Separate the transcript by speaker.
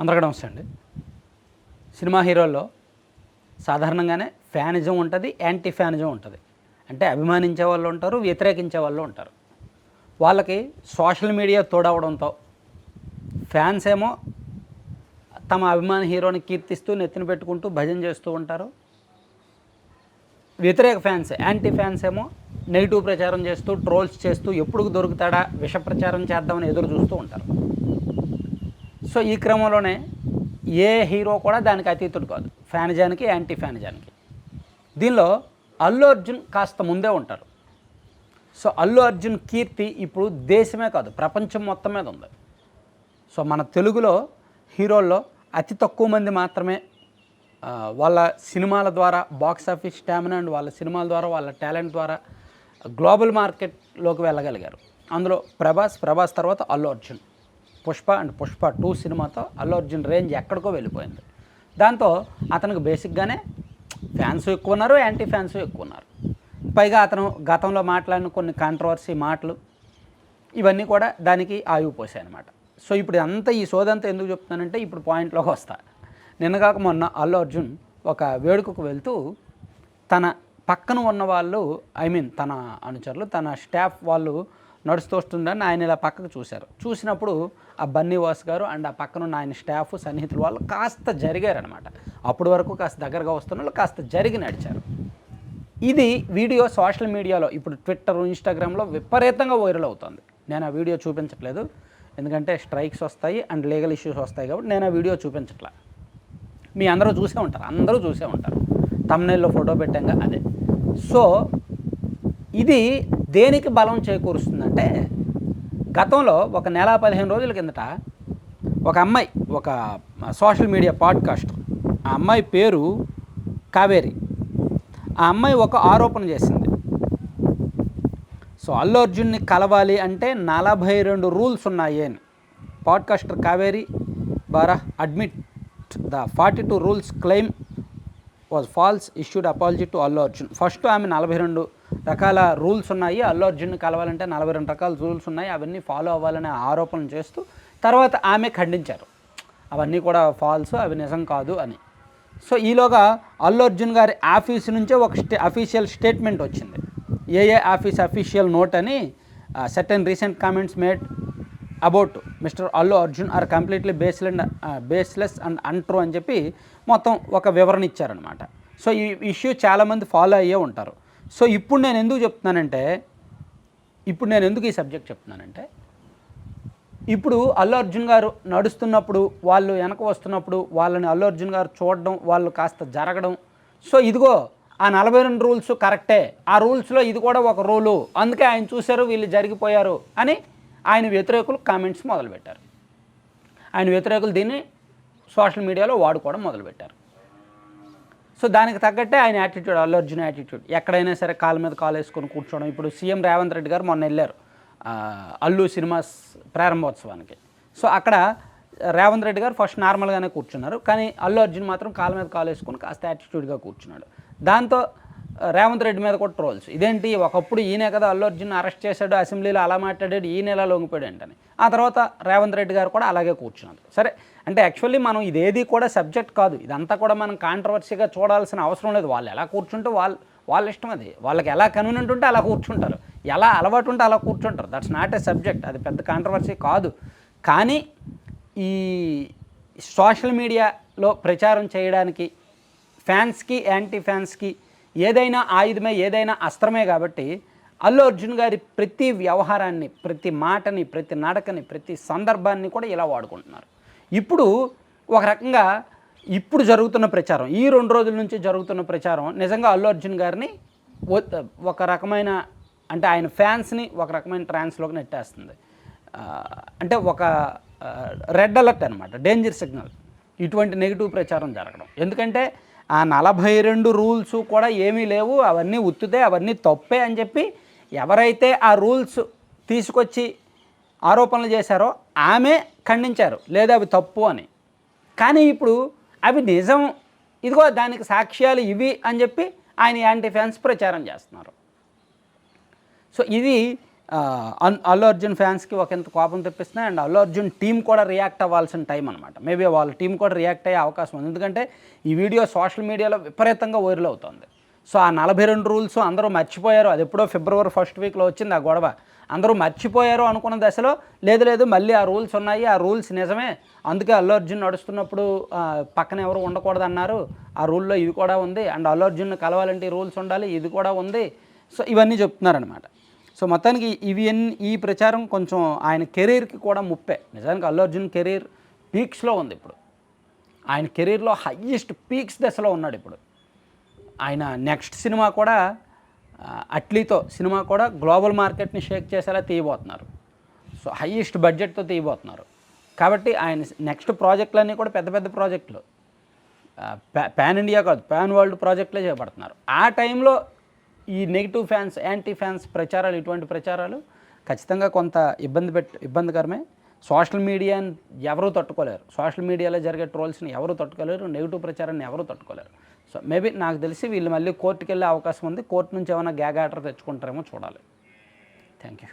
Speaker 1: అందరికీ నమస్తే అండి. సినిమా హీరోల్లో సాధారణంగానే ఫ్యానిజం ఉంటుంది, యాంటీ ఫ్యానిజం ఉంటుంది. అంటే అభిమానించే వాళ్ళు ఉంటారు, వ్యతిరేకించే వాళ్ళు ఉంటారు. వాళ్ళకి సోషల్ మీడియా తోడవడంతో ఫ్యాన్స్ ఏమో తమ అభిమాని హీరోని కీర్తిస్తూ నెత్తిన పెట్టుకుంటూ భజన చేస్తూ ఉంటారు. వ్యతిరేక ఫ్యాన్స్, యాంటీ ఫ్యాన్స్ ఏమో నెగిటివ్ ప్రచారం చేస్తూ, ట్రోల్స్ చేస్తూ ఎప్పుడు దొరుకుతాడా విష ప్రచారం చేద్దామని ఎదురు చూస్తూ ఉంటారు. సో ఈ క్రమంలోనే ఏ హీరో కూడా దానికి అతీతుడు కాదు, ఫ్యానిజానికి, యాంటీ ఫ్యానిజానికి. దీనిలో అల్లు అర్జున్ కాస్త ముందే ఉంటారు. సో అల్లు అర్జున్ కీర్తి ఇప్పుడు దేశమే కాదు, ప్రపంచం మొత్తం మీద ఉంది. సో మన తెలుగులో హీరోల్లో అతి తక్కువ మంది మాత్రమే వాళ్ళ సినిమాల ద్వారా బాక్స్ ఆఫీస్ స్టామినా అండ్ వాళ్ళ సినిమాల ద్వారా, వాళ్ళ టాలెంట్ ద్వారా గ్లోబల్ మార్కెట్లోకి వెళ్ళగలిగారు. అందులో ప్రభాస్ తర్వాత అల్లు అర్జున్. పుష్ప అండ్ పుష్ప 2 సినిమాతో అల్లు అర్జున్ రేంజ్ ఎక్కడికో వెళ్ళిపోయింది. దాంతో అతనికి బేసిక్గానే ఫ్యాన్స్ ఎక్కువ ఉన్నారు, యాంటీ ఫ్యాన్స్ ఎక్కువ ఉన్నారు. పైగా అతను గతంలో మాట్లాడిన కొన్ని కాంట్రవర్సీ మాటలు ఇవన్నీ కూడా దానికి ఆయువు పోసాయి అన్నమాట. సో ఇప్పుడు అంతా ఈ సోదంతా ఎందుకు చెప్తున్నానంటే ఇప్పుడు పాయింట్లోకి వస్తా. నిన్నగాక మొన్న అల్లు అర్జున్ ఒక వేడుకకు వెళ్తూ తన పక్కన ఉన్న వాళ్ళు, తన అనుచరులు, తన స్టాఫ్ వాళ్ళు నడుస్తూ వస్తుందని ఆయన ఇలా పక్కకు చూశారు. చూసినప్పుడు ఆ బన్నీ వాస్ గారు అండ్ ఆ పక్కన ఉన్న ఆయన స్టాఫ్, సన్నిహితులు వాళ్ళు కాస్త జరిగారనమాట. అప్పటి వరకు కాస్త దగ్గరగా వస్తున్న వాళ్ళు కాస్త జరిగి నడిచారు. ఇది వీడియో సోషల్ మీడియాలో ఇప్పుడు ట్విట్టర్, ఇన్స్టాగ్రామ్లో విపరీతంగా వైరల్ అవుతుంది. నేను ఆ వీడియో చూపించట్లేదు, ఎందుకంటే స్ట్రైక్స్ వస్తాయి అండ్ లీగల్ ఇష్యూస్ వస్తాయి కాబట్టి నేను ఆ వీడియో చూపించట్లా. మీ అందరూ చూసే ఉంటారు, థంబ్నెయిల్లో ఫోటో పెట్టాక అదే. సో ఇది దేనికి బలం చేకూరుస్తుందంటే, గతంలో ఒక నెల 15 రోజుల కిందట ఒక అమ్మాయి, ఒక సోషల్ మీడియా పాడ్కాస్టర్, ఆ అమ్మాయి పేరు కావేరి. ఆ అమ్మాయి ఒక ఆరోపణ చేసింది. సో అల్లు అర్జున్ని కలవాలి అంటే 42 రూల్స్ ఉన్నాయి అని. Podcaster Kaveri Bara admit the 42 rules claim was false, issued apology to Allu Arjun. First ఆమె 42 రకాల రూల్స్ ఉన్నాయి, అల్లు అర్జున్ని కలవాలంటే 42 రకాల రూల్స్ ఉన్నాయి, అవన్నీ ఫాలో అవ్వాలనే ఆరోపణలు చేస్తూ తర్వాత ఆమె ఖండించారు, అవన్నీ కూడా ఫాల్స్, అవి నిజం కాదు అని. సో ఈలోగా అల్లు అర్జున్ గారి ఆఫీస్ నుంచే ఒక అఫీషియల్ స్టేట్మెంట్ వచ్చింది. ఏఏ ఆఫీస్ అఫీషియల్ నోట్ అని, certain recent comments made about mister Allu Arjun are completely baseless and untrue అని చెప్పి మొత్తం ఒక వివరణ ఇచ్చారనమాట. సో ఈ ఇష్యూ చాలామంది ఫాలో అయ్యే ఉంటారు. సో ఇప్పుడు నేను ఎందుకు ఈ సబ్జెక్ట్ చెప్తున్నానంటే, ఇప్పుడు అల్లు అర్జున్ గారు నడుస్తున్నప్పుడు, వాళ్ళు వెనక వస్తున్నప్పుడు వాళ్ళని అల్లు అర్జున్ గారు చూడడం, వాళ్ళు కాస్త జరగడం, సో ఇదిగో ఆ 42 రూల్స్ కరెక్టే, ఆ రూల్స్లో ఇది కూడా ఒక రూలు, అందుకే ఆయన చూశారు వీళ్ళు జరిగిపోయారు అని ఆయన వ్యతిరేకులు కామెంట్స్ మొదలుపెట్టారు. ఆయన వ్యతిరేకులు దీన్ని సోషల్ మీడియాలో వాడుకోవడం మొదలుపెట్టారు. సో దానికి తగ్గట్టే ఆయన యాటిట్యూడ్, అల్లు అర్జున్ యాటిట్యూడ్, ఎక్కడైనా సరే కాళ్ళ మీద కాలు వేసుకొని కూర్చోవడం. ఇప్పుడు సీఎం రేవంత్ రెడ్డి గారు మొన్న వెళ్ళారు అల్లు సినిమాస్ ప్రారంభోత్సవానికి. సో అక్కడ రేవంత్ రెడ్డి గారు ఫస్ట్ నార్మల్గానే కూర్చున్నారు, కానీ అల్లు అర్జున్ మాత్రం కాళ్ళ మీద కాలు వేసుకొని కాస్త యాటిట్యూడ్గా కూర్చున్నాడు. దాంతో రేవంత్ రెడ్డి మీద కూడా ట్రోల్స్, ఇదేంటి ఒకప్పుడు ఈయనే కదా అల్లు అర్జున్ అరెస్ట్ చేశాడు, అసెంబ్లీలో అలా మాట్లాడాడు, ఈయన ఎలా లొంగిపోయాడు ఏంటని. ఆ తర్వాత రేవంత్ రెడ్డి గారు కూడా అలాగే కూర్చున్నారు. సరే, అంటే యాక్చువల్లీ మనం ఇదేది కూడా సబ్జెక్ట్ కాదు, ఇదంతా కూడా మనం కాంట్రవర్సీగా చూడాల్సిన అవసరం లేదు. వాళ్ళు ఎలా కూర్చుంటే వాళ్ళ ఇష్టం, అది వాళ్ళకి ఎలా కన్వీనియంట్ ఉంటే అలా కూర్చుంటారు, ఎలా అలవాటు ఉంటే అలా కూర్చుంటారు. దట్స్ నాట్ ఏ సబ్జెక్ట్, అది పెద్ద కాంట్రవర్సీ కాదు. కానీ ఈ సోషల్ మీడియాలో ప్రచారం చేయడానికి ఫ్యాన్స్కి, యాంటీ ఫ్యాన్స్కి ఏదైనా ఆయుధమే, ఏదైనా అస్త్రమే. కాబట్టి అల్లు అర్జున్ గారి ప్రతి వ్యవహారాన్ని, ప్రతి మాటని, ప్రతి నడకని, ప్రతి సందర్భాన్ని కూడా ఇలా వాడుకుంటున్నారు. ఇప్పుడు ఒక రకంగా ఇప్పుడు జరుగుతున్న ప్రచారం, ఈ 2 రోజుల నుంచి జరుగుతున్న ప్రచారం నిజంగా అల్లు అర్జున్ గారిని ఒక రకమైన, అంటే ఆయన ఫ్యాన్స్ని ఒక రకమైన ట్రాన్స్లోకి నెట్టేస్తుంది. అంటే ఒక రెడ్ అలర్ట్ అనమాట, డేంజర్ సిగ్నల్ ఇటువంటి నెగిటివ్ ప్రచారం జరగడం. ఎందుకంటే ఆ 42 రూల్స్ కూడా ఏమీ లేవు, అవన్నీ ఉత్తుతే, అవన్నీ తప్పే అని చెప్పి ఎవరైతే ఆ రూల్స్ తీసుకొచ్చి ఆరోపణలు చేశారో ఆమె ఖండించారు, లేదా అవి తప్పు అని. కానీ ఇప్పుడు అవి నిజం, ఇదిగో దానికి సాక్ష్యాలు ఇవి అని చెప్పి ఆయన యాంటీ ఫ్యాన్స్ ప్రచారం చేస్తున్నారు. సో ఇది అల్లు అర్జున్ ఫ్యాన్స్కి ఒక ఇంత కోపం తెప్పిస్తున్నాయి. అండ్ అల్లు అర్జున్ టీం కూడా రియాక్ట్ అవ్వాల్సిన టైం అనమాట. మేబీ వాళ్ళ టీం కూడా రియాక్ట్ అయ్యే అవకాశం ఉంది. ఎందుకంటే ఈ వీడియో సోషల్ మీడియాలో విపరీతంగా వైరల్ అవుతుంది. సో ఆ 42 రూల్స్ అందరూ మర్చిపోయారు. అది ఎప్పుడో ఫిబ్రవరి ఫస్ట్ వీక్లో వచ్చింది ఆ గొడవ. అందరూ మర్చిపోయారు అనుకున్న దశలో లేదు మళ్ళీ ఆ రూల్స్ ఉన్నాయి, ఆ రూల్స్ నిజమే, అందుకే అల్లు అర్జున్ నడుస్తున్నప్పుడు పక్కన ఎవరు ఉండకూడదు అన్నారు, ఆ రూల్లో ఇది కూడా ఉంది, అండ్ అల్లు అర్జున్ కలవాలంటే ఈ రూల్స్ ఉండాలి, ఇది కూడా ఉంది. సో ఇవన్నీ చెప్తున్నారనమాట. సో మొత్తానికి ఈ ప్రచారం కొంచెం ఆయన కెరీర్కి కూడా ముప్పే. నిజానికి అల్లు అర్జున్ కెరీర్ పీక్స్లో ఉంది ఇప్పుడు. ఆయన కెరీర్లో హయ్యెస్ట్ పీక్స్ దశలో ఉన్నాడు ఇప్పుడు. ఆయన నెక్స్ట్ సినిమా కూడా అట్లీతో సినిమా కూడా గ్లోబల్ మార్కెట్ని షేక్ చేసేలా తీయబోతున్నారు. సో హయ్యెస్ట్ బడ్జెట్తో తీయబోతున్నారు. కాబట్టి ఆయన నెక్స్ట్ ప్రాజెక్టులన్నీ కూడా పెద్ద పెద్ద ప్రాజెక్టులు, పాన్ ఇండియా కాదు పాన్ వరల్డ్ ప్రాజెక్టులే చేపడుతున్నారు. ఆ టైంలో ఈ నెగిటివ్ ఫ్యాన్స్, యాంటీ ఫ్యాన్స్ ప్రచారాలు, ఇటువంటి ప్రచారాలు ఖచ్చితంగా కొంత ఇబ్బందికరమే. సోషల్ మీడియాని ఎవరూ తట్టుకోలేరు. సోషల్ మీడియాలో జరిగే ట్రోల్స్ని ఎవరూ తట్టుకోలేరు, నెగిటివ్ ప్రచారాన్ని ఎవరూ తట్టుకోలేరు. సో మేబీ నాకు తెలిసి వీళ్ళు మళ్ళీ కోర్టుకి వెళ్ళే అవకాశం ఉంది. కోర్టు నుంచి ఏమైనా గ్యాగ్ ఆర్డర్ తెచ్చుకుంటారేమో చూడాలి. Thank you.